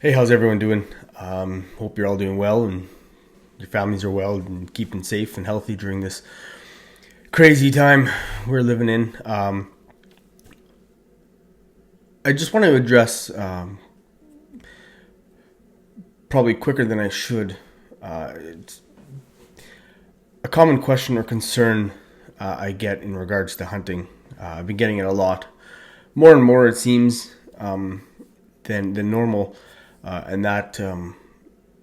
Hey, how's everyone doing? Hope you're all doing well and your families are well and keeping safe and healthy during this crazy time we're living in. I just want to address, probably quicker than I should, it's a common question or concern I get in regards to hunting. I've been getting it a lot, more and more it seems, than normal, and that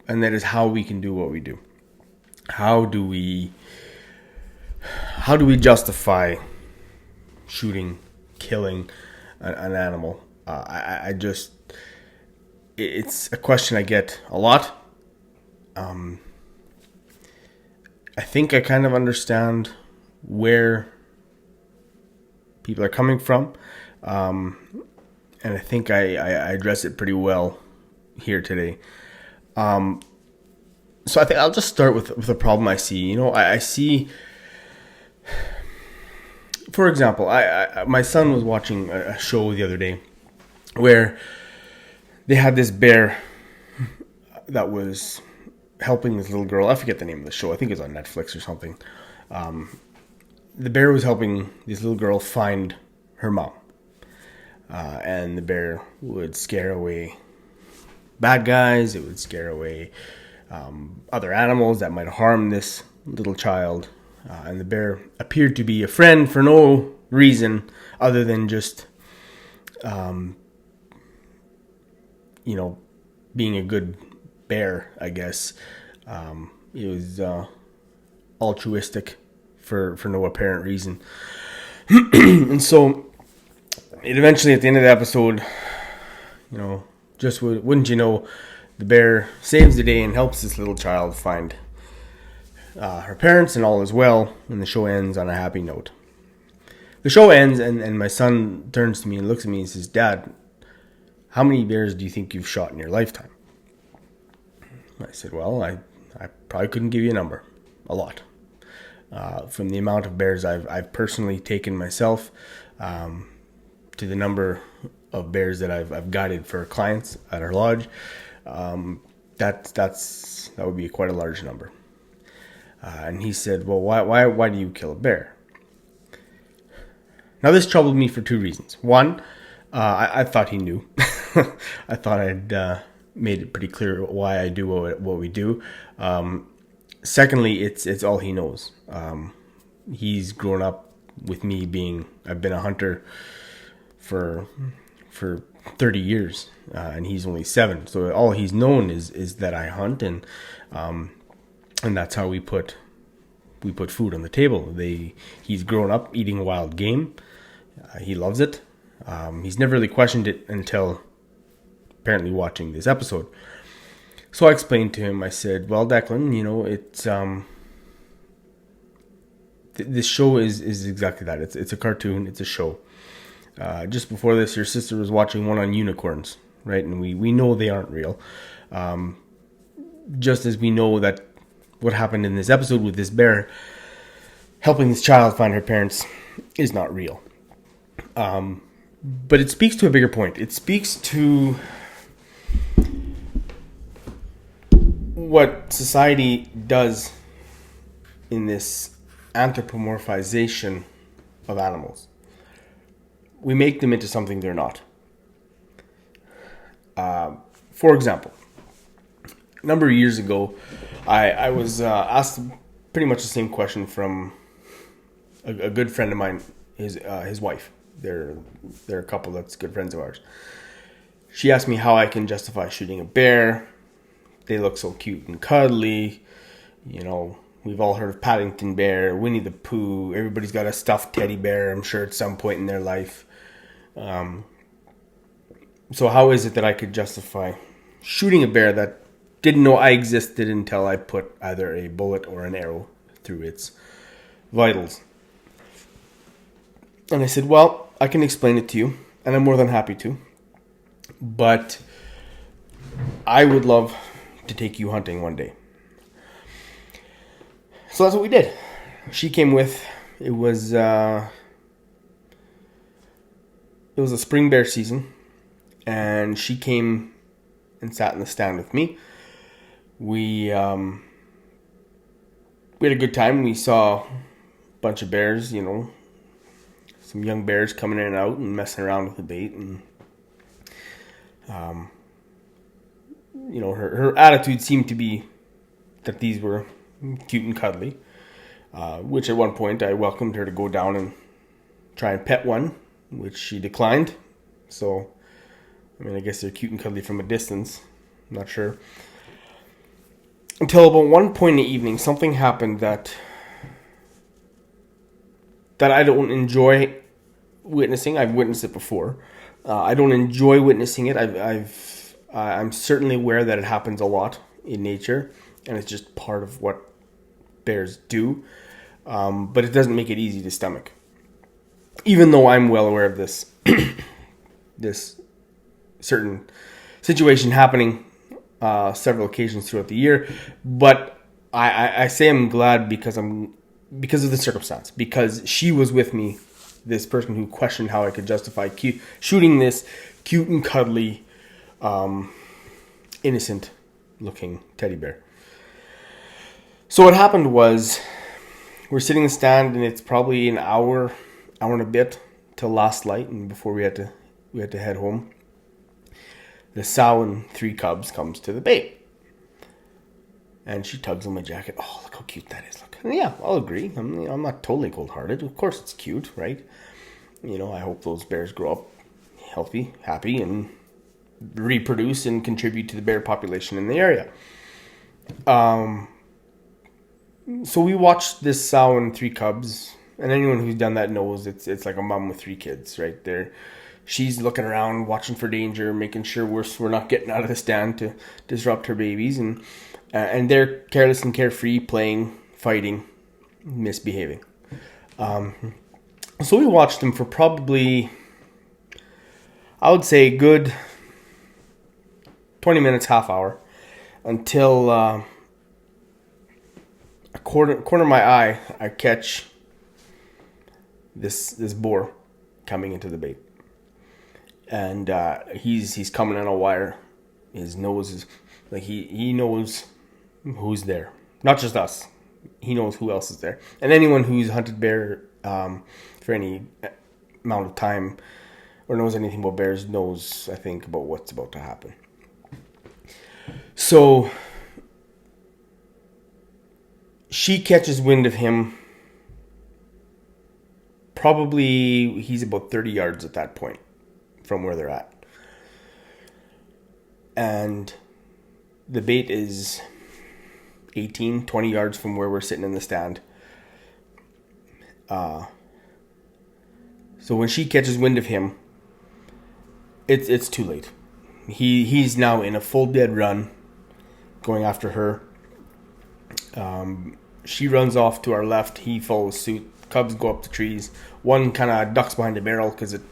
is how we can do what we do. How do we how do we justify shooting, killing an animal? I just it's a question I get a lot. I think I kind of understand where people are coming from, and I think I address it pretty well here today. So I think I'll just start with a problem I see. I see, for example, my son was watching a show the other day where they had this bear that was helping this little girl. I forget the name of the show. I think it's on Netflix or something. The bear was helping this little girl find her mom, and the bear would scare away bad guys. It would scare away other animals that might harm this little child. And the bear appeared to be a friend for no reason other than just, you know, being a good bear, I guess. It was altruistic for no apparent reason. And so it eventually, at the end of the episode, just wouldn't you know, the bear saves the day and helps this little child find her parents, and all is well, and the show ends on a happy note. The show ends, and my son turns to me and looks at me and says, "Dad, how many bears do you think you've shot in your lifetime?" I said, "Well, I probably couldn't give you a number. A lot. From the amount of bears I've personally taken myself, to the number of bears that I've guided for clients at our lodge, that would be quite a large number." And he said, "Well, why do you kill a bear?" Now this troubled me for two reasons. One, I thought he knew. I thought I'd made it pretty clear why I do what we do. Secondly, it's all he knows. He's grown up with me I've been a hunter for 30 years, and he's only 7. So all he's known is that I hunt, and that's how we put food on the table. He's grown up eating wild game. He loves it. He's never really questioned it until apparently watching this episode. So I explained to him. I said, "Well, Declan, it's this show is exactly that. It's a cartoon. It's a show. Just before this, your sister was watching one on unicorns, right? And we know they aren't real. Just as we know that what happened in this episode with this bear helping this child find her parents is not real. But it speaks to a bigger point. It speaks to what society does in this anthropomorphization of animals. We make them into something they're not. For example, a number of years ago, I was asked pretty much the same question from a good friend of mine, his wife. They're a couple that's good friends of ours. She asked me how I can justify shooting a bear. They look so cute and cuddly. We've all heard of Paddington Bear, Winnie the Pooh. Everybody's got a stuffed teddy bear, I'm sure, at some point in their life. So how is it that I could justify shooting a bear that didn't know I existed until I put either a bullet or an arrow through its vitals? And I said, "Well, I can explain it to you, and I'm more than happy to. But I would love to take you hunting one day." So that's what we did. She came with. It was a spring bear season, and she came and sat in the stand with me. We had a good time. We saw a bunch of bears, some young bears coming in and out and messing around with the bait. And, her attitude seemed to be that these were cute and cuddly, which at one point I welcomed her to go down and try and pet one, which she declined. So, I guess they're cute and cuddly from a distance. I'm not sure. Until about one point in the evening, something happened that I don't enjoy witnessing. I've witnessed it before. I don't enjoy witnessing it. I'm certainly aware that it happens a lot in nature, and it's just part of what bears do. But it doesn't make it easy to stomach. Even though I'm well aware of this this certain situation happening several occasions throughout the year, but I say I'm glad because of the circumstance, because she was with me, this person who questioned how I could justify shooting this cute and cuddly, innocent looking teddy bear. So what happened was, we're sitting in the stand, and it's probably an hour and a bit till last light, and before we had to head home. The sow and 3 cubs comes to the bait, and she tugs on my jacket. Oh, look how cute that is! Look, and yeah, I'll agree. I'm not totally cold-hearted. Of course, it's cute, right? I hope those bears grow up healthy, happy, and reproduce and contribute to the bear population in the area. So we watched this sow and 3 cubs, and anyone who's done that knows it's like a mom with 3 kids, right there. She's looking around, watching for danger, making sure we're not getting out of the stand to disrupt her babies, and they're careless and carefree, playing, fighting, misbehaving. So we watched them for probably, I would say, a good 20 minutes, half hour, until a corner of my eye, I catch this boar coming into the bait. And he's coming on a wire. His nose is like he knows who's there. Not just us. He knows who else is there. And anyone who's hunted bear for any amount of time or knows anything about bears knows, I think, about what's about to happen. So she catches wind of him. Probably he's about 30 yards at that point from where they're at. And the bait is 18, 20 yards from where we're sitting in the stand. So when she catches wind of him, it's too late. He's now in a full dead run, going after her. She runs off to our left. He follows suit. Cubs go up the trees. One kind of ducks behind a barrel because it,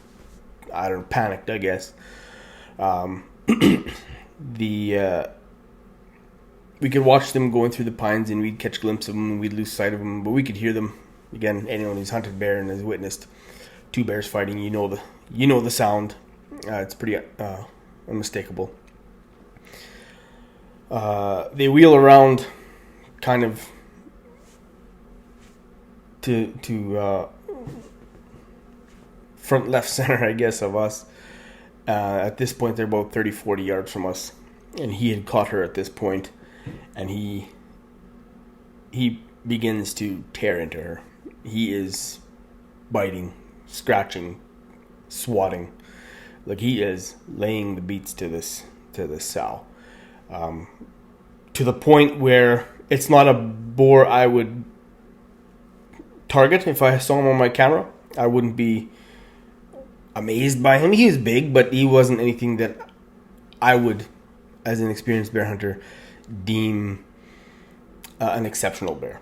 panicked, I guess. We could watch them going through the pines, and we'd catch a glimpse of them, and we'd lose sight of them, but we could hear them. Again, anyone who's hunted bear and has witnessed 2 bears fighting, you know the sound. It's pretty unmistakable. They wheel around, kind of to front left center, I guess, of us. At this point, they're about 30, 40 yards from us, and he had caught her at this point, and he begins to tear into her. He is biting, scratching, swatting, like he is laying the beats to this sow, to the point where it's not a boar I would target if I saw him on my camera. I wouldn't be amazed by him. He was big, but he wasn't anything that I would, as an experienced bear hunter, deem an exceptional bear.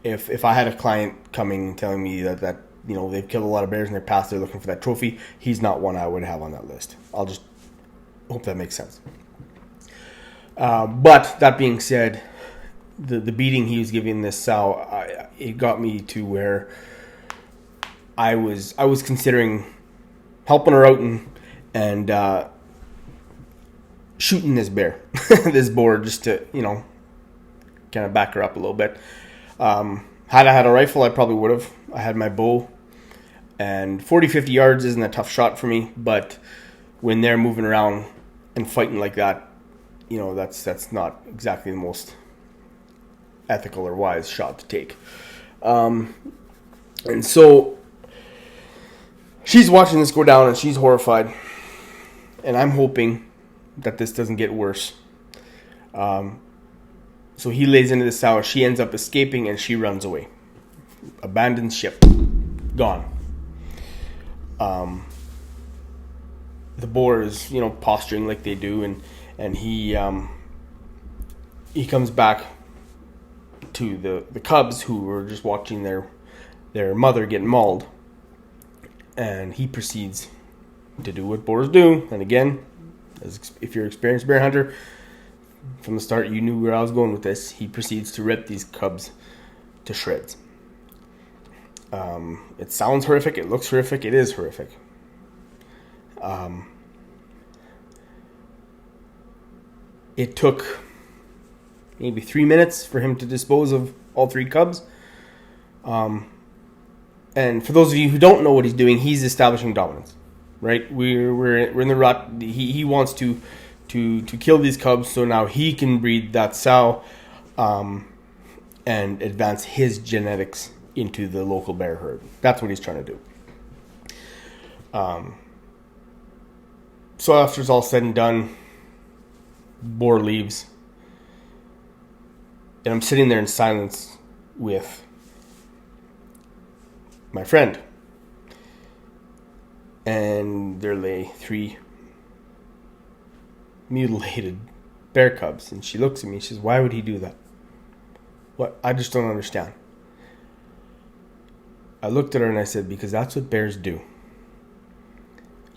If I had a client coming telling me that they've killed a lot of bears in their past, they're looking for that trophy, he's not one I would have on that list. I'll just hope that makes sense. But that being said, the beating he was giving this sow, it got me to where I was considering helping her out and shooting this bear, this boar, just to, kind of back her up a little bit. Had I had a rifle, I probably would have. I had my bow, and 40, 50 yards isn't a tough shot for me, but when they're moving around and fighting like that, that's not exactly the most ethical or wise shot to take. And so she's watching this go down, and she's horrified, and I'm hoping that this doesn't get worse. So he lays into the sow. She ends up escaping, and she runs away. Abandoned ship. Gone. The boar is, posturing like they do, and he comes back to the cubs who were just watching their mother get mauled, and he proceeds to do what boars do. And again, if you're an experienced bear hunter, from the start you knew where I was going with this. He proceeds to rip these cubs to shreds. It sounds horrific, it looks horrific, it is horrific. It took maybe 3 minutes for him to dispose of all 3 cubs. And for those of you who don't know what he's doing, he's establishing dominance, right? We're in the rut. He wants to kill these cubs, so now he can breed that sow, and advance his genetics into the local bear herd. That's what he's trying to do. So after it's all said and done, boar leaves, and I'm sitting there in silence with my friend, and there lay 3 mutilated bear cubs, and she looks at me and she says, "Why would he do that? What? I just don't understand." I looked at her and I said, "Because that's what bears do."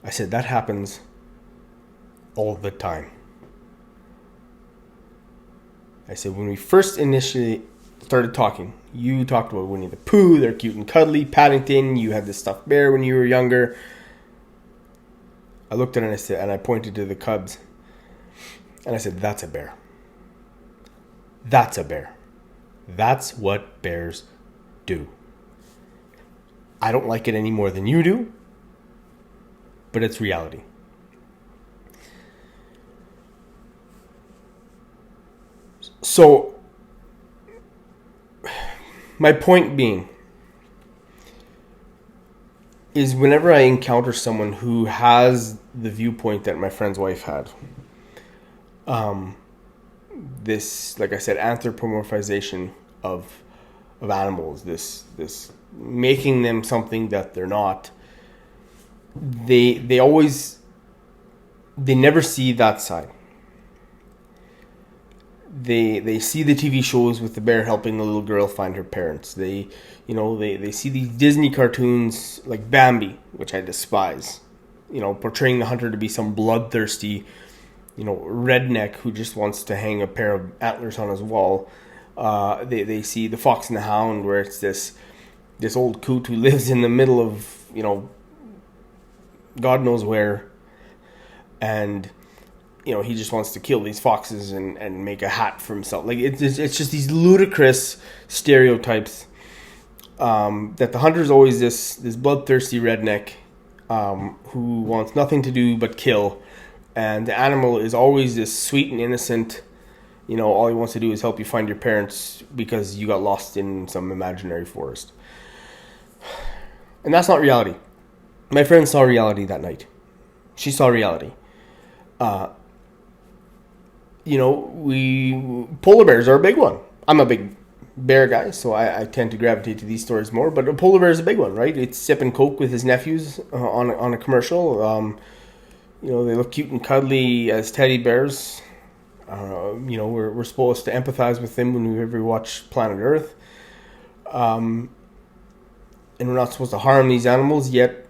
I said, "That happens all the time." I said, "When we first initially started talking, you talked about Winnie the Pooh, they're cute and cuddly, Paddington, you had this stuffed bear when you were younger." I looked at her and I said, and I pointed to the cubs, and I said, "That's a bear. That's a bear. That's what bears do. I don't like it any more than you do, but it's reality." So, my point being is, whenever I encounter someone who has the viewpoint that my friend's wife had, this, like I said, anthropomorphization of animals, this making them something that they're not, they never see that side. They see the TV shows with the bear helping the little girl find her parents. They see these Disney cartoons like Bambi, which I despise, portraying the hunter to be some bloodthirsty, redneck who just wants to hang a pair of antlers on his wall. They see The Fox and the Hound, where it's this old coot who lives in the middle of, God knows where, and he just wants to kill these foxes and make a hat for himself. Like, it's just these ludicrous stereotypes, that the hunter is always this bloodthirsty redneck, who wants nothing to do but kill, and the animal is always this sweet and innocent. All he wants to do is help you find your parents because you got lost in some imaginary forest. And that's not reality. My friend saw reality that night. She saw reality. Polar bears are a big one. I'm a big bear guy, so I tend to gravitate to these stories more. But a polar bear is a big one, right? It's sipping Coke with his nephews on a commercial. They look cute and cuddly as teddy bears. We're supposed to empathize with them when we ever watch Planet Earth. And we're not supposed to harm these animals, yet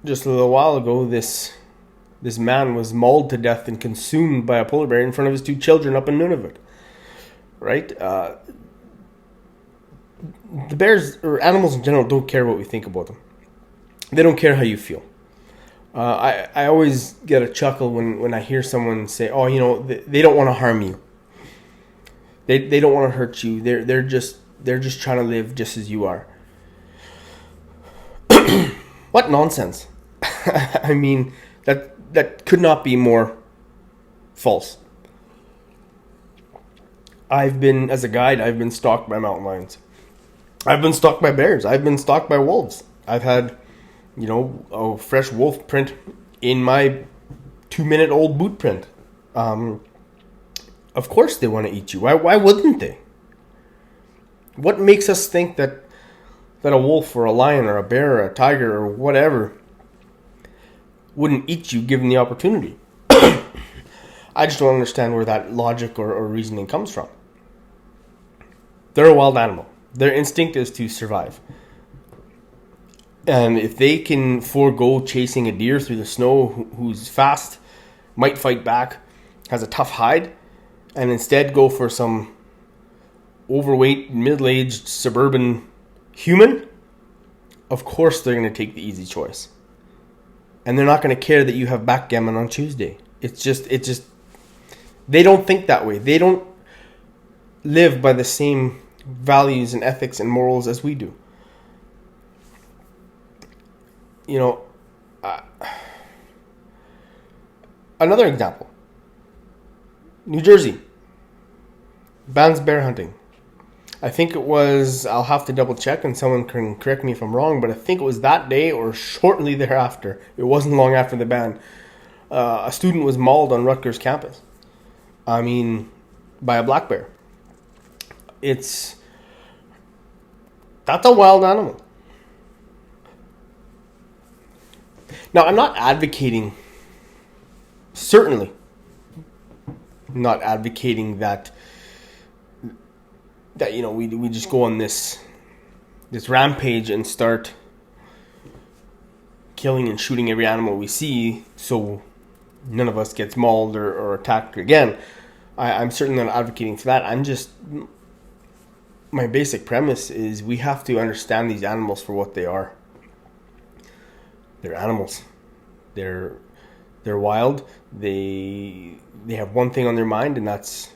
just a little while ago, this man was mauled to death and consumed by a polar bear in front of his 2 children up in Nunavut. Right? The bears, or animals in general, don't care what we think about them. They don't care how you feel. I always get a chuckle when I hear someone say, "Oh, they don't want to harm you. They don't want to hurt you. They're just trying to live just as you are." What nonsense! I mean, that could not be more false. As a guide, I've been stalked by mountain lions. I've been stalked by bears. I've been stalked by wolves. I've had, a fresh wolf print in my 2-minute old boot print. Of course they want to eat you. Why wouldn't they? What makes us think that a wolf or a lion or a bear or a tiger or whatever wouldn't eat you given the opportunity? I just don't understand where that logic or reasoning comes from. They're a wild animal. Their instinct is to survive. And if they can forego chasing a deer through the snow who's fast, might fight back, has a tough hide, and instead go for some overweight, middle-aged, suburban human, of course they're going to take the easy choice. And they're not going to care that you have backgammon on Tuesday. It's just, they don't think that way. They don't live by the same values and ethics and morals as we do. Another example. New Jersey bans bear hunting. I think it was, I'll have to double check and someone can correct me if I'm wrong, but I think it was that day or shortly thereafter. It wasn't long after the ban. A student was mauled on Rutgers campus. By a black bear. That's a wild animal. Now, I'm not advocating, certainly not advocating that we just go on this rampage and start killing and shooting every animal we see so none of us gets mauled or attacked again. I'm certainly not advocating for that. My basic premise is we have to understand these animals for what they are. They're animals. They're wild. They have one thing on their mind, and that's,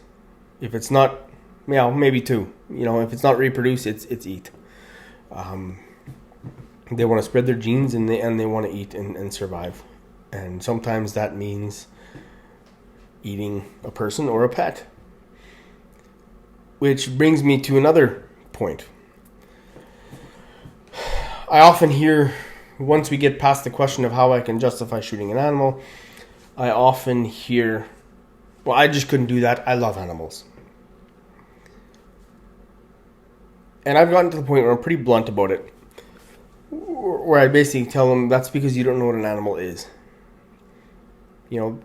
if it's not, maybe two. If it's not reproduce, it's eat. They want to spread their genes, and they want to eat and survive. And sometimes that means eating a person or a pet. Which brings me to another point. I often hear, once we get past the question of how I can justify shooting an animal, I often hear, well, I just couldn't do that. I love animals. And I've gotten to the point where I'm pretty blunt about it, where I basically tell them that's because you don't know what an animal is.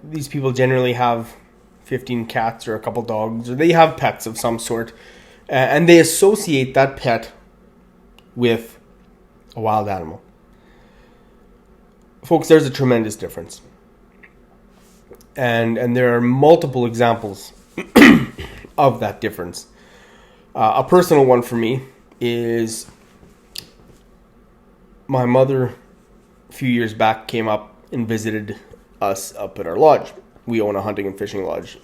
These people generally have 15 cats or a couple dogs, or they have pets of some sort, and they associate that pet with a wild animal. Folks, there's a tremendous difference. And there are multiple examples of that difference. A personal one for me is my mother, a few years back, came up and visited us up at our lodge. We own a hunting and fishing lodge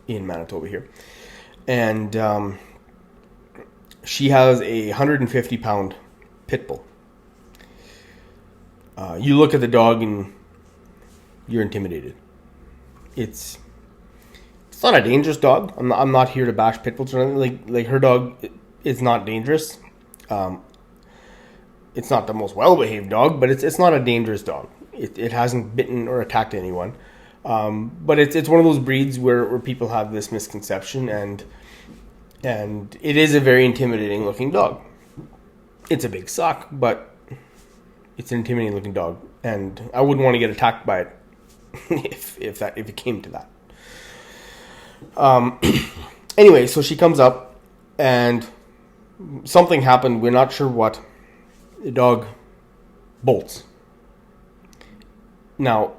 in Manitoba here. And she has a 150-pound pit bull. You look at the dog and you're intimidated. It's not a dangerous dog. I'm not here to bash pit bulls or anything. Like her dog is not dangerous. It's not the most well-behaved dog, but it's not a dangerous dog. It hasn't bitten or attacked anyone. But it's one of those breeds where people have this misconception, and it is a very intimidating looking dog. It's a big sock, but it's an intimidating looking dog, and I wouldn't want to get attacked by it if it came to that. Anyway, so she comes up, and something happened. We're not sure what. The dog bolts. Now,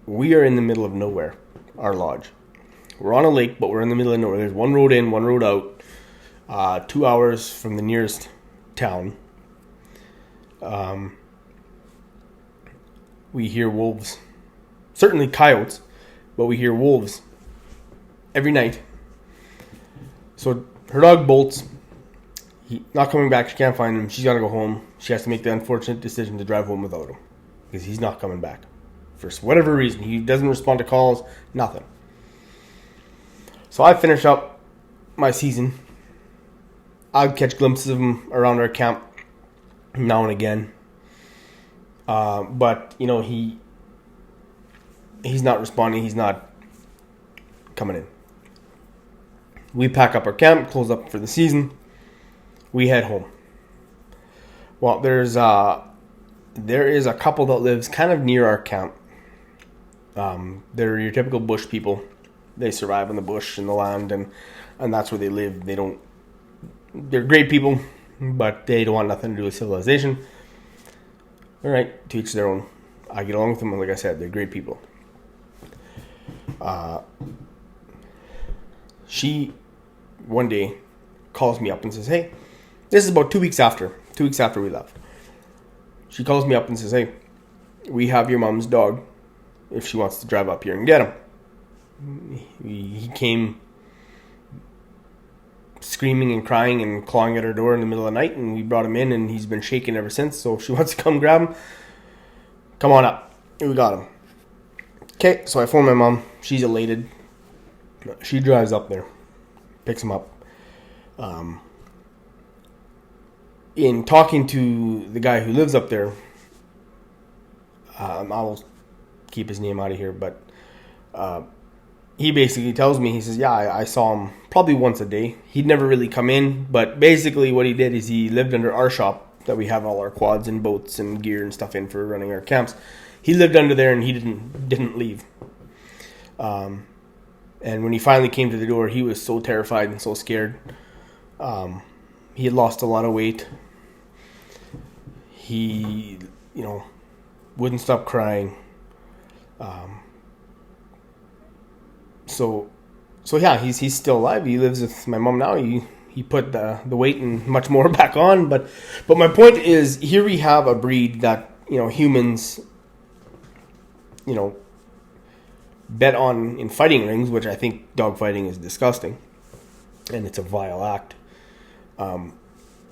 we are in the middle of nowhere, our lodge. We're on a lake, but we're in the middle of nowhere. There's one road in, one road out, 2 hours from the nearest town. we hear wolves. Certainly coyotes, but we hear wolves every night. So her dog bolts. He's not coming back. She can't find him. She's got to go home. She has to make the unfortunate decision to drive home without him because he's not coming back. For whatever reason, he doesn't respond to calls, nothing. So I finish up my season. I'd catch glimpses of him around our camp now and again. But, he's not responding. He's not coming in. We pack up our camp, close up for the season. We head home. Well, there is a couple that lives kind of near our camp. They're your typical bush people. They survive in the bush and the land, and that's where they live. They're great people, but they don't want nothing to do with civilization. All right, to each their own. I get along with them, and like I said, they're great people. She one day calls me up and says, "Hey," this is about 2 weeks after we left. She calls me up and says, "Hey, we have your mom's dog if she wants to drive up here and get him." He came screaming and crying and clawing at her door in the middle of the night, and we brought him in, and he's been shaking ever since. So if she wants to come grab him, come on up. We got him. Okay, so I phone my mom. She's elated. She drives up there, picks him up. In talking to the guy who lives up there, I'll keep his name out of here, but he basically tells me, he says, yeah, I saw him probably once a day. He'd never really come in, but basically what he did is he lived under our shop that we have all our quads and boats and gear and stuff in for running our camps. He lived under there and he didn't leave. And when he finally came to the door, he was so terrified and so scared. He had lost a lot of weight. He, wouldn't stop crying. So yeah, he's still alive. He lives with my mom now. He put the weight and much more back on. But my point is, here we have a breed that, humans, bet on in fighting rings, which I think dog fighting is disgusting. And it's a vile act.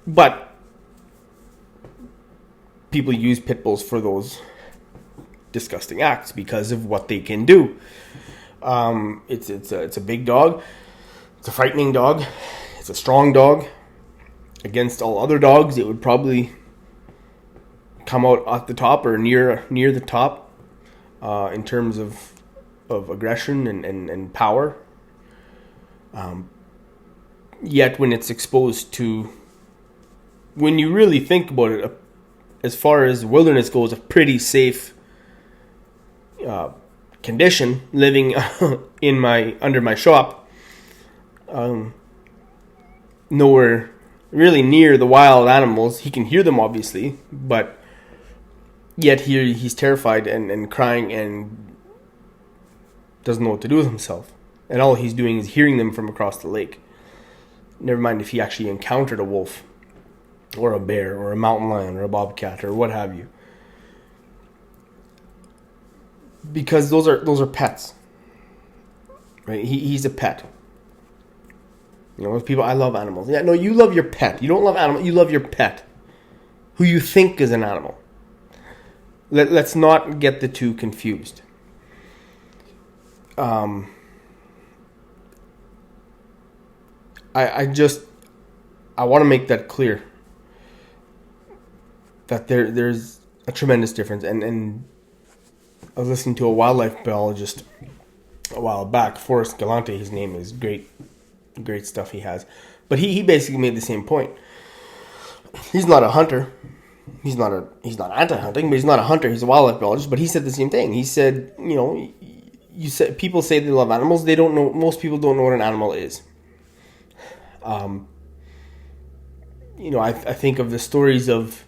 But people use pit bulls for those disgusting acts because of what they can do. It's a big dog. It's a frightening dog. It's a strong dog. Against all other dogs, it would probably come out at the top or near the top in terms of aggression and power. Yet when it's exposed to, when you really think about it, as far as wilderness goes, a pretty safe condition, living under my shop, nowhere really near the wild animals. He can hear them obviously, but yet here he's terrified and crying and doesn't know what to do with himself. And all he's doing is hearing them from across the lake. Never mind if he actually encountered a wolf or a bear or a mountain lion or a bobcat or what have you. Because those are pets. Right? He's a pet. With people, I love animals. Yeah, no, you love your pet. You don't love animals, you love your pet. Who you think is an animal. Let's not get the two confused. I want to make that clear. That there's a tremendous difference. And I was listening to a wildlife biologist a while back, Forrest Galante, his name is, great stuff he has. But he basically made the same point. He's not a hunter. He's not anti-hunting, but he's not a hunter. He's a wildlife biologist. But he said the same thing. He said, you said people say they love animals. They don't know. Most people don't know what an animal is. I think of the stories of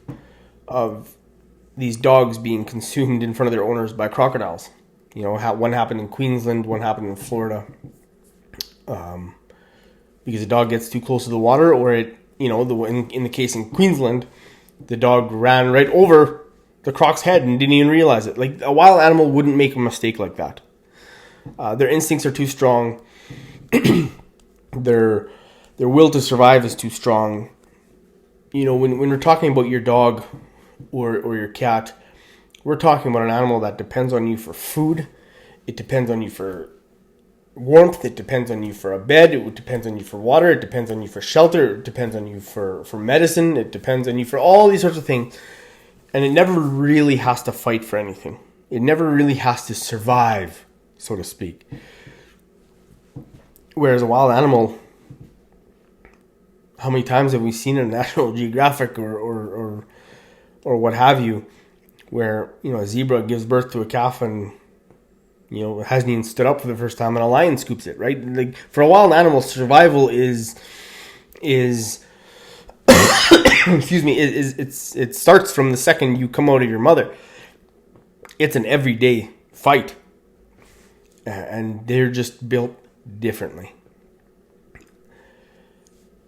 these dogs being consumed in front of their owners by crocodiles. One happened in Queensland, one happened in Florida. Because the dog gets too close to the water, or in the case in Queensland, the dog ran right over the croc's head and didn't even realize it. Like, a wild animal wouldn't make a mistake like that. Their instincts are too strong. Their will to survive is too strong. You know, when we're talking about your dog or your cat, we're talking about an animal that depends on you for food. It depends on you for warmth. It depends on you for a bed. It depends on you for water. It depends on you for shelter. It depends on you for medicine. It depends on you for all these sorts of things. And it never really has to fight for anything. It never really has to survive, so to speak. Whereas a wild animal, how many times have we seen in National Geographic or what have you, where, you know, a zebra gives birth to a calf and, you know, it hasn't even stood up for the first time and a lion scoops it, right? Like, for a wild animal, survival is excuse me, it starts from the second you come out of your mother. It's an everyday fight. And they're just built differently.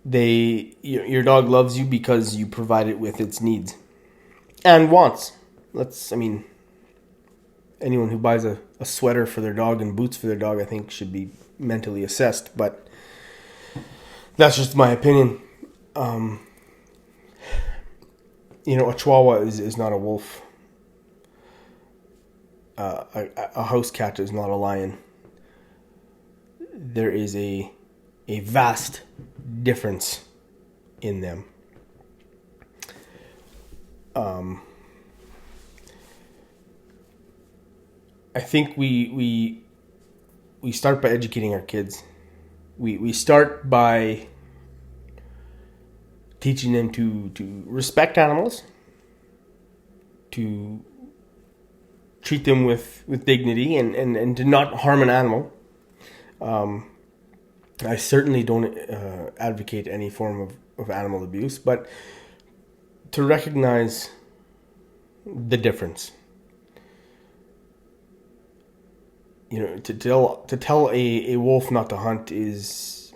Your dog loves you because you provide it with its needs and wants. Anyone who buys a sweater for their dog and boots for their dog, I think, should be mentally assessed, but that's just my opinion. You know, a Chihuahua is not a wolf. A house cat is not a lion. There is a vast difference in them. I think we start by educating our kids. We start by teaching them to respect animals, to treat them with dignity, and to not harm an animal. I certainly don't advocate any form of animal abuse, but to recognize the difference. You know, to tell a wolf not to hunt is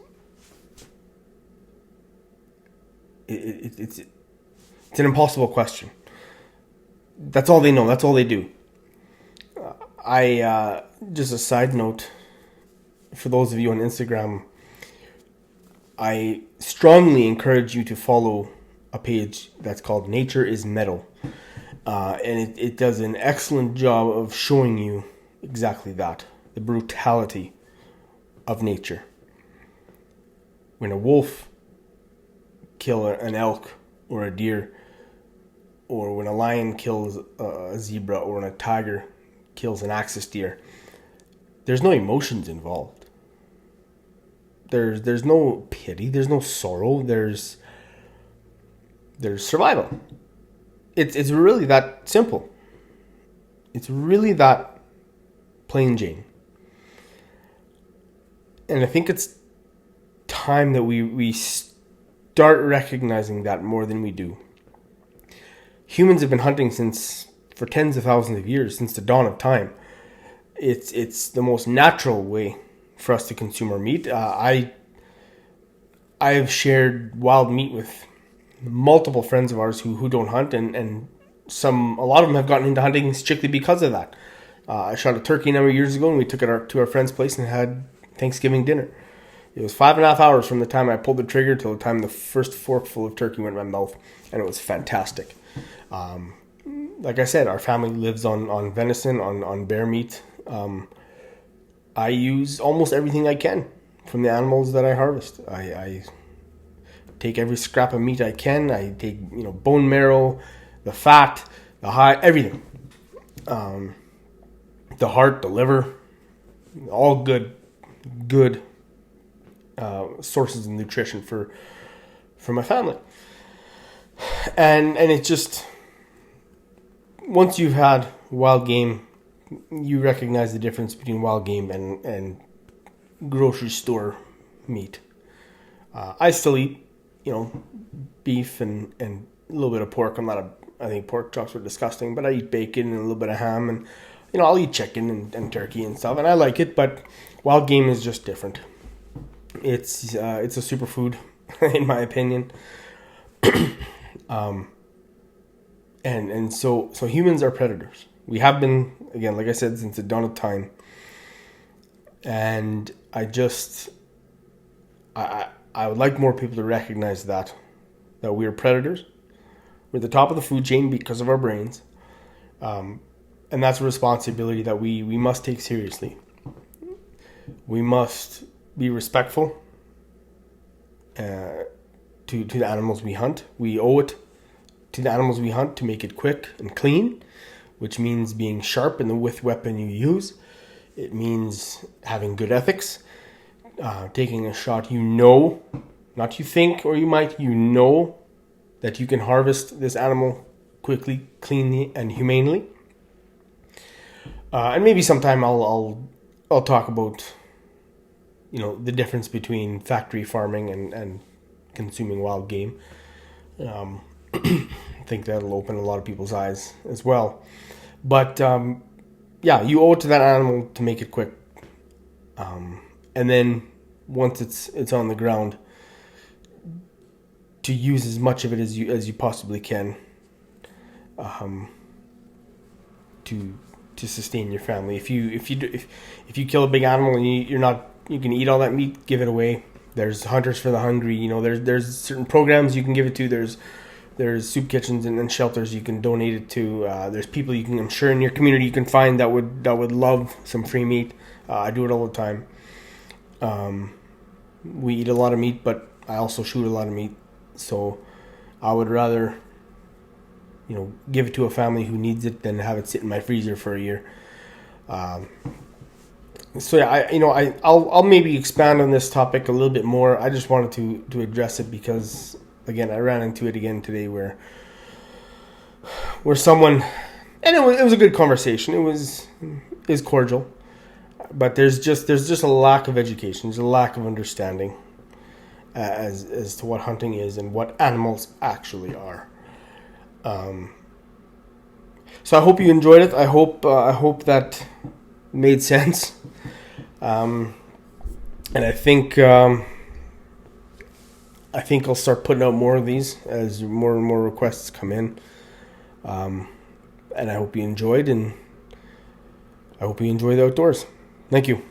it's an impossible question. That's all they know. That's all they do. Just a side note, for those of you on Instagram, I strongly encourage you to follow a page that's called Nature is Metal. And it does an excellent job of showing you exactly that, the brutality of nature. When a wolf kills an elk or a deer, or when a lion kills a zebra, or when a tiger kills an axis deer, there's no emotions involved. There's no pity, there's no sorrow, there's survival. It's really that simple. It's really that plain Jane. And I think it's time that we start recognizing that more than we do. Humans have been hunting for tens of thousands of years, since the dawn of time. It's the most natural way for us to consume our meat. I have shared wild meat with multiple friends of ours who don't hunt, and a lot of them have gotten into hunting strictly because of that. I shot a turkey a number of years ago, and we took it to our friend's place and had Thanksgiving dinner. It was 5.5 hours from the time I pulled the trigger till the time the first forkful of turkey went in my mouth, and it was fantastic. Like I said, our family lives on venison, on bear meat. I use almost everything I can from the animals that I harvest. I take every scrap of meat I can. I take, bone marrow, the fat, the hide, everything. The heart, the liver, all good sources of nutrition for my family. And it just, once you've had wild game, you recognize the difference between wild game and grocery store meat. I still eat, beef and a little bit of pork. I think pork chops are disgusting, but I eat bacon and a little bit of ham, and I'll eat chicken and turkey and stuff, and I like it. But wild game is just different. It's a superfood, in my opinion. And so humans are predators. We have been, again, like I said, since the dawn of time. And I would like more people to recognize that we are predators. We're at the top of the food chain because of our brains. And that's a responsibility that we must take seriously. We must be respectful to the animals we hunt. We owe it to the animals we hunt to make it quick and clean, which means being sharp in the weapon you use. It means having good ethics, taking a shot not you think or you might, that you can harvest this animal quickly, cleanly, and humanely. And maybe sometime I'll talk about the difference between factory farming and consuming wild game. I think that'll open a lot of people's eyes as well. But you owe it to that animal to make it quick. And then once it's on the ground, to use as much of it as you possibly can, to sustain your family. If you kill a big animal and you can eat all that meat, give it away. There's Hunters for the Hungry. There's certain programs you can give it to. There's soup kitchens and shelters you can donate it to. There's people I'm sure in your community you can find that would love some free meat. I do it all the time. We eat a lot of meat, but I also shoot a lot of meat. So I would rather, give it to a family who needs it than have it sit in my freezer for a year. I'll maybe expand on this topic a little bit more. I just wanted to address it because, again, I ran into it again today where someone, and it was a good conversation. It was cordial, but there's just a lack of education. There's a lack of understanding as to what hunting is and what animals actually are. So I hope you enjoyed it. I hope that made sense. And I think I'll start putting out more of these as more and more requests come in. And I hope you enjoyed, and I hope you enjoy the outdoors. Thank you.